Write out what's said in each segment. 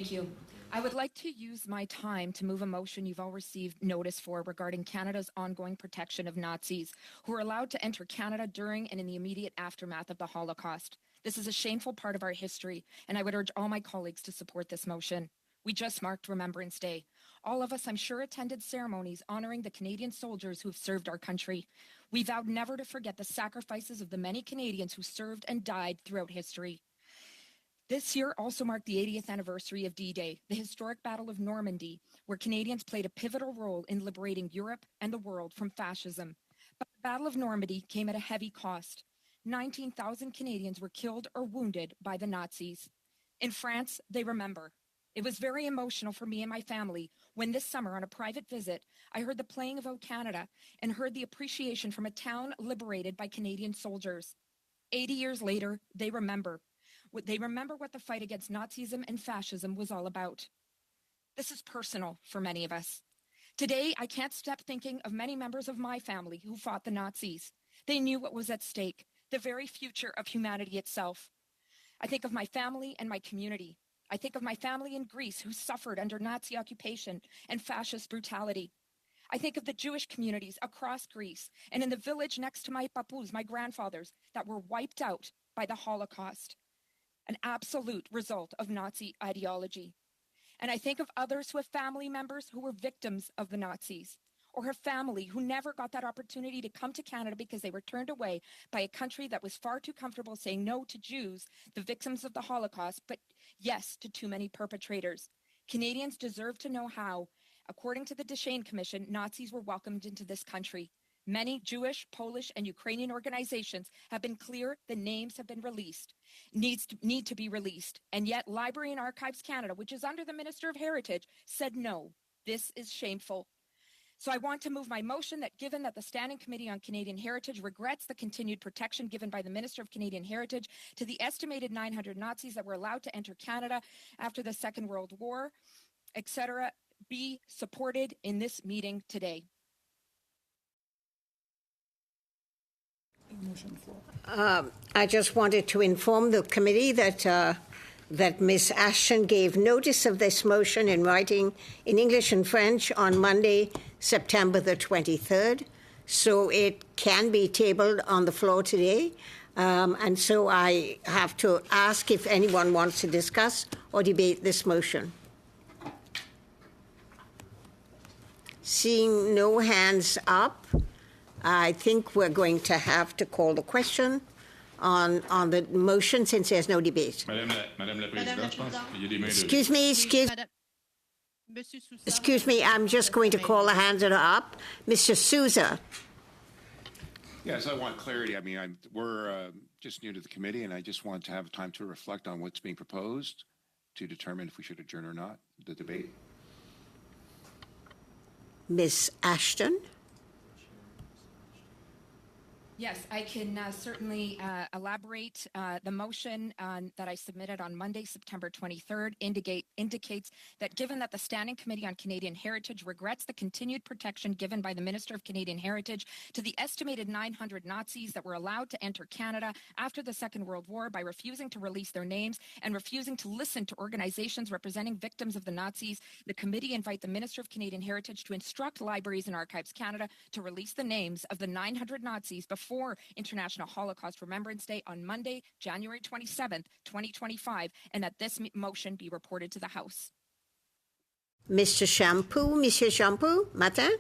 Thank you. I would like to use my time to move a motion you've all received notice for regarding Canada's ongoing protection of Nazis who were allowed to enter Canada during and in the immediate aftermath of the Holocaust. This is a shameful part of our history, and I would urge all my colleagues to support this motion. We just marked Remembrance Day. All of us, I'm sure, attended ceremonies honoring the Canadian soldiers who have served our country. We vowed never to forget the sacrifices of the many Canadians who served and died throughout history. This year also marked the 80th anniversary of D-Day, the historic Battle of Normandy, where Canadians played a pivotal role in liberating Europe and the world from fascism. But the Battle of Normandy came at a heavy cost. 19,000 Canadians were killed or wounded by the Nazis. In France, they remember. It was very emotional for me and my family when this summer on a private visit, I heard the playing of O Canada and heard the appreciation from a town liberated by Canadian soldiers. 80 years later, they remember. They remember what the fight against Nazism and fascism was all about. This is personal for many of us. Today, I can't stop thinking of many members of my family who fought the Nazis. They knew what was at stake, the very future of humanity itself. I think of my family and my community. I think of my family in Greece who suffered under Nazi occupation and fascist brutality. I think of the Jewish communities across Greece and in the village next to my papus, my grandfathers, that were wiped out by the Holocaust, an absolute result of Nazi ideology. And I think of others who have family members who were victims of the Nazis, or have family who never got that opportunity to come to Canada because they were turned away by a country that was far too comfortable saying no to Jews, the victims of the Holocaust, but yes to too many perpetrators. Canadians deserve to know how, according to the Deschênes Commission, Nazis were welcomed into this country. Many Jewish, Polish, and Ukrainian organizations have been clear the names have been released, need to be released. And yet Library and Archives Canada, which is under the Minister of Heritage, said no. This is shameful. So I want to move my motion that given that the Standing Committee on Canadian Heritage regrets the continued protection given by the Minister of Canadian Heritage to the estimated 900 Nazis that were allowed to enter Canada after the Second World War, etc., be supported in this meeting today. I just wanted to inform the committee that Ms. Ashton gave notice of this motion in writing in English and French on Monday, September the 23rd. So it can be tabled on the floor today. And so I have to ask if anyone wants to discuss or debate this motion. Seeing no hands up, I think we're going to have to call the question on the motion since there's no debate. Madame la Présidente, je pense qu'il y a des mains Excuse me, I'm just going to call the hands that are up. Mr. Souza. Yes, I want clarity. I mean, we're just new to the committee, and I just want to have time to reflect on what's being proposed to determine if we should adjourn or not the debate. Ms. Ashton. Yes, I can certainly elaborate. The motion that I submitted on Monday, September 23rd, indicates that given that the Standing Committee on Canadian Heritage regrets the continued protection given by the Minister of Canadian Heritage to the estimated 900 Nazis that were allowed to enter Canada after the Second World War by refusing to release their names and refusing to listen to organizations representing victims of the Nazis, the committee invite the Minister of Canadian Heritage to instruct Libraries and Archives Canada to release the names of the 900 Nazis before International Holocaust Remembrance Day on Monday, January 27th, 2025, and that this motion be reported to the House. Monsieur Champoux, matin.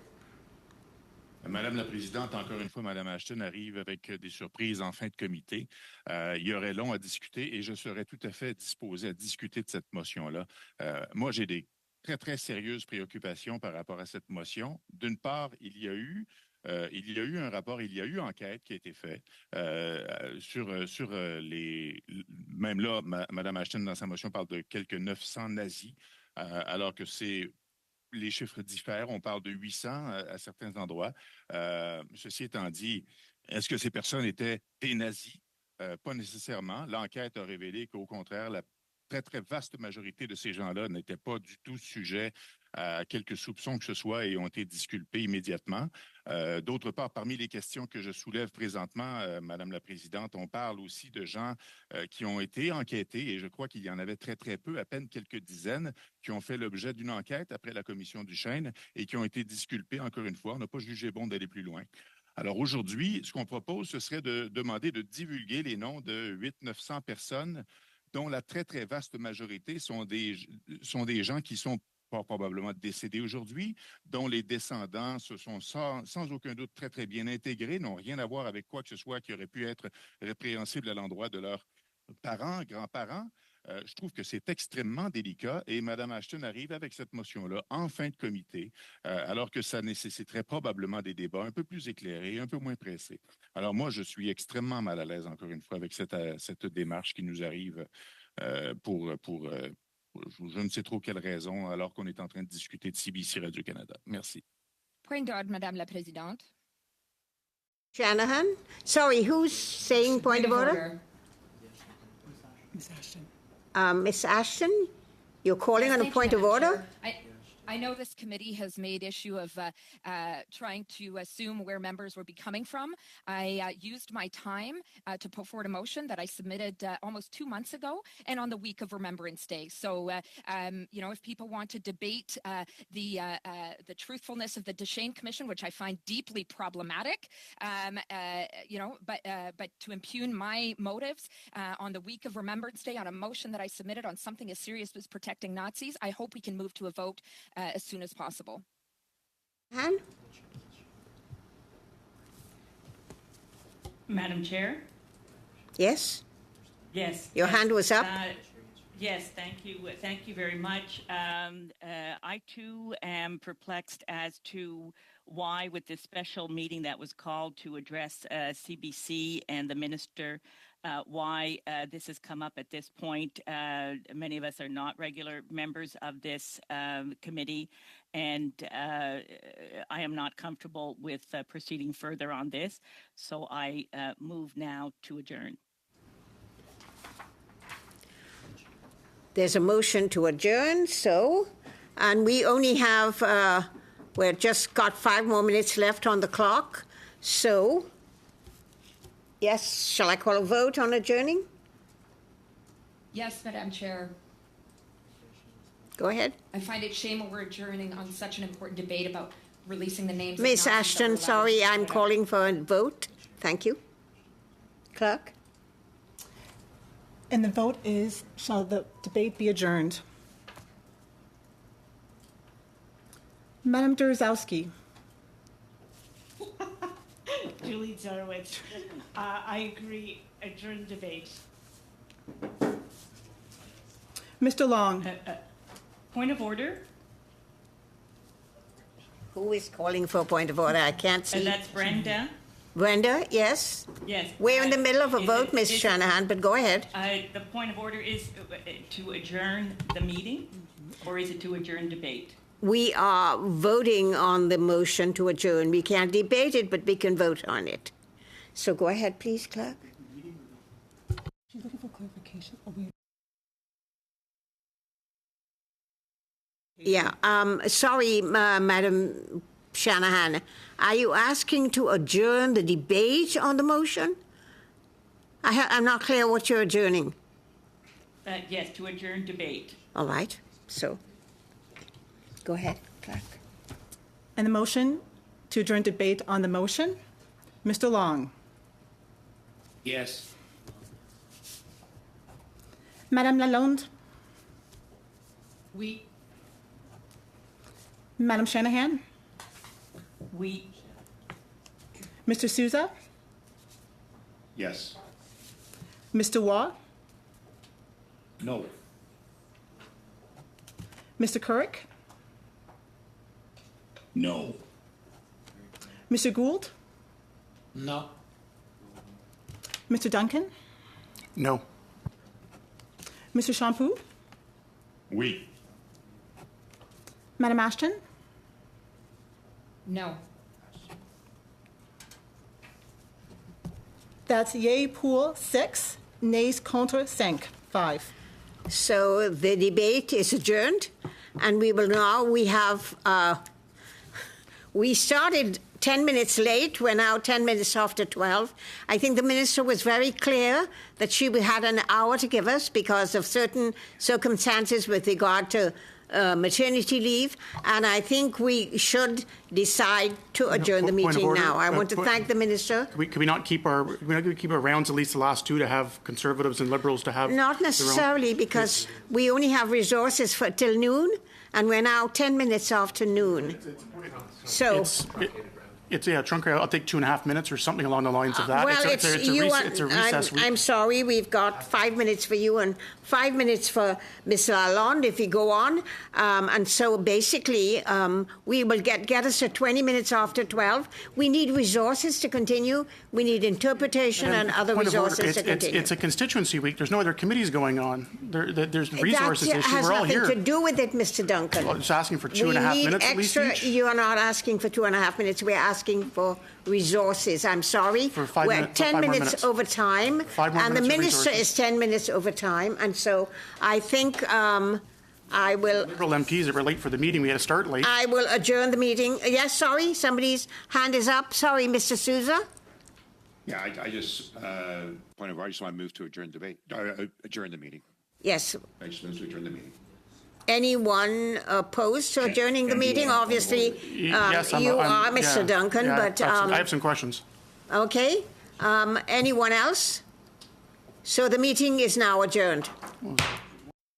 Madame la Présidente, encore une fois, Madame Ashton arrive avec des surprises en fin de comité. Il y aurait long à discuter et je serais tout à fait disposé à discuter de cette motion-là. Moi, j'ai des très, très sérieuses préoccupations par rapport à cette motion. D'une part, il y a eu un rapport, il y a eu enquête qui a été faite sur les... Même là, Mme Ashton, dans sa motion, parle de quelques 900 nazis, alors que les chiffres diffèrent. On parle de 800 à certains endroits. Ceci étant dit, est-ce que ces personnes étaient des nazis? Pas nécessairement. L'enquête a révélé qu'au contraire, la très, très vaste majorité de ces gens-là n'étaient pas du tout sujets quelques soupçons que ce soit et ont été disculpés immédiatement. D'autre part, parmi les questions que je soulève présentement, Madame la Présidente, on parle aussi de gens qui ont été enquêtés, et je crois qu'il y en avait très, très peu, à peine quelques dizaines, qui ont fait l'objet d'une enquête après la commission Deschênes et qui ont été disculpés, encore une fois. On n'a pas jugé bon d'aller plus loin. Alors aujourd'hui, ce qu'on propose, ce serait de demander de divulguer les noms de 800-900 personnes dont la très, très vaste majorité sont des gens qui sont probablement décédés aujourd'hui, dont les descendants se sont sans aucun doute très, très bien intégrés, n'ont rien à voir avec quoi que ce soit qui aurait pu être répréhensible à l'endroit de leurs parents, grands-parents. Je trouve que c'est extrêmement délicat et Mme Ashton arrive avec cette motion-là en fin de comité, alors que ça nécessiterait probablement des débats un peu plus éclairés, un peu moins pressés. Alors moi, je suis extrêmement mal à l'aise, encore une fois, avec cette démarche qui nous arrive pour je ne sais trop quelle raison, alors qu'on est en train de discuter de CBC Radio-Canada. Merci. Point d'ordre, Madame la Présidente. Shanahan? Sorry, who's saying point of order? Ms. Ashton. Ms. Ashton, you're calling on a Thank you, point of Madam order? Chair. I know this committee has made issue of trying to assume where members would be coming from. I used my time to put forward a motion that I submitted almost 2 months ago and on the week of Remembrance Day. So, if people want to debate the truthfulness of the Deschênes Commission, which I find deeply problematic, but to impugn my motives on the week of Remembrance Day on a motion that I submitted on something as serious as protecting Nazis, I hope we can move to a vote as soon as possible. Han? Madam Chair? Yes? Yes. Your hand was up? Yes, thank you. Thank you very much. I, too, am perplexed as to why, with this special meeting that was called to address CBC and the minister, why this has come up at this point. Many of us are not regular members of this committee, and I am not comfortable with proceeding further on this. So I move now to adjourn. There's a motion to adjourn, and we only have, we've just got 5 more minutes left on the clock. So, yes, shall I call a vote on adjourning? Yes, Madam Chair. Go ahead. I find it shameful we're adjourning on such an important debate about releasing the names of Ms. Nazis that were Ashton, allowed sorry, in I'm Canada. calling for a vote. Thank you. Clerk? And the vote is, shall the debate be adjourned? Madam Durezowski. Julie Zarowitz. I agree. Adjourn debate. Mr. Long. Point of order? Who is calling for a point of order? I can't see. And that's Brenda. Brenda, yes? Yes. We're in the middle of a Is vote, it- Ms. is- Shanahan, but go ahead. The point of order is to adjourn the meeting, or is it to adjourn debate? We are voting on the motion to adjourn. We can't debate it, but we can vote on it. So go ahead, please, Clerk. She's looking for clarification. Are we- Yeah, sorry, Madam Shanahan. Are you asking to adjourn the debate on the motion? I'm not clear what you're adjourning. Yes, to adjourn debate. All right, so go ahead, Clerk. And the motion to adjourn debate on the motion? Mr. Long. Yes. Madame Lalonde. We. Madam Shanahan. We. Mr. Souza. Yes. Mr. Waugh. No. Mr. Couric. No. Mr. Gould. No. Mr. Duncan. No. Mr. Champoux. Oui. Madam Ashton. No. That's yay pour 6, nays contre 5. So the debate is adjourned, and we have, we started 10 minutes late. We're now 10 minutes after 12. I think the minister was very clear that she had an hour to give us because of certain circumstances with regard to maternity leave, and I think we should decide to adjourn the Point of meeting order. now. I want to thank the minister. Can we not keep our rounds, at least the last two, to have Conservatives and Liberals to have Not their own? necessarily, because we only have resources for till noon, and we're now 10 minutes after noon. So, It's a trunk. I'll take 2.5 minutes or something along the lines of that. well, it's a recess week. I'm sorry, we've got 5 minutes for you and 5 minutes for Ms. Lalonde if you go on. And so basically, we will get us to 20 minutes after 12. We need resources to continue. We need interpretation and other Point of order, resources to continue. It's a constituency week. There's no other committees going on. There's resources That issue. has We're all nothing here. to do with it, Mr. Duncan. Well, just asking for 2.5 minutes at least each. You are not asking for 2.5 minutes. We're asking for resources. I'm sorry. For 5 We're minutes- 10 5 more minutes minutes. over time. 5 more and the minutes of minister resources. is 10 minutes over time. And so I think I will Liberal MPs that were late for the meeting. We had to start late. adjourn the meeting. Yes, sorry, somebody's hand is up. Sorry, Mr. Souza. Yeah, I just, point of order, I just want to move to adjourn debate, adjourn the meeting. Yes. I just move to adjourn the meeting. Anyone opposed to adjourning the meeting? Obviously, Yes, you are, yeah, Mr. Duncan, yeah, but I have some questions. okay. Anyone else? So the meeting is now adjourned.